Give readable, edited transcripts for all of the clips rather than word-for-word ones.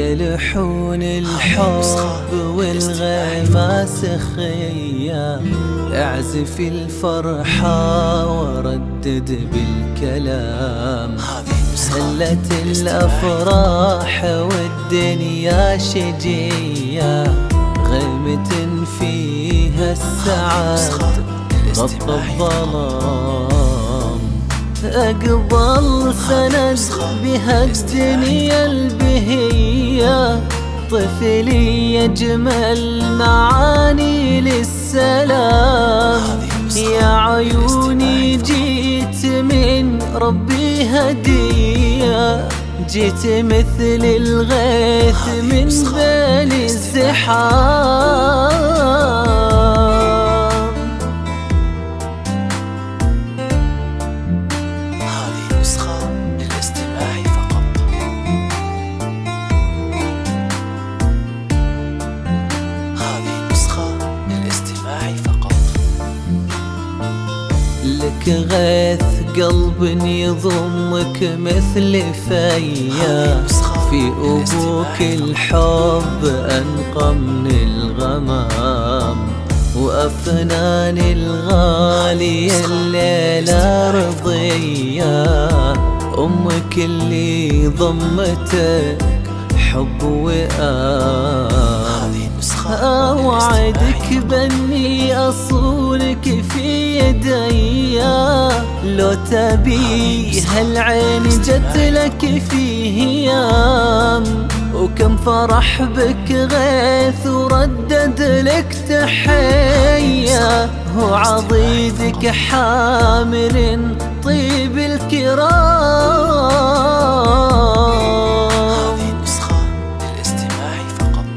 يا لحون الحب والغيمة سخية، اعزف الفرحة وردد بالكلام. هلت الأفراح والدنيا شجية، غيمة فيها السعد غطى الظلام. أقبل سند بها الدنيا البهية، طفلي يجمل معاني للسلام. يا عيوني جيت من ربي هدية، جيت مثل الغيث من بين الزحام. هذه نسخة للاستماع فقط. هذه نسخة للاستماع فقط. لك غيث قلب يضمك مثل فيا، في أبوك الحب أنقى من الغمام. وأفنان الغالية الليلة رضية، أمك اللي ضمتك حب وئام. أوعدك بني أصونك في يديا، لو تبي هالعين جت لك في هيام. وكم فرح بك غيث وردد لك تحية، وعضيدك حامل طيب الكرام. هذه نسخة للاستماع فقط.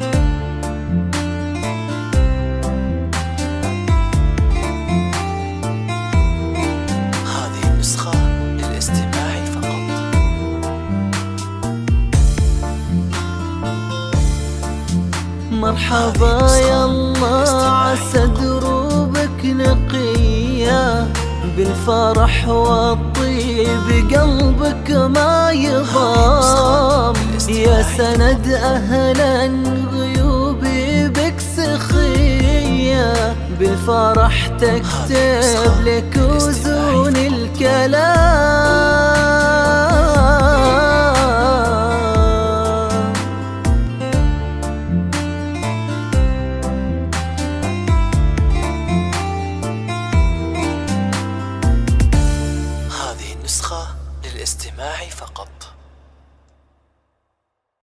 هذه نسخة للاستماع فقط. مرحبا يا الله عسى دروبك نقية، بالفرح والطيب قلبك ما يضام. يا سند أهلا غيوبي بك سخية، بالفرح تكتب لك وزون الكلام. هذه النسخة للاستماع فقط.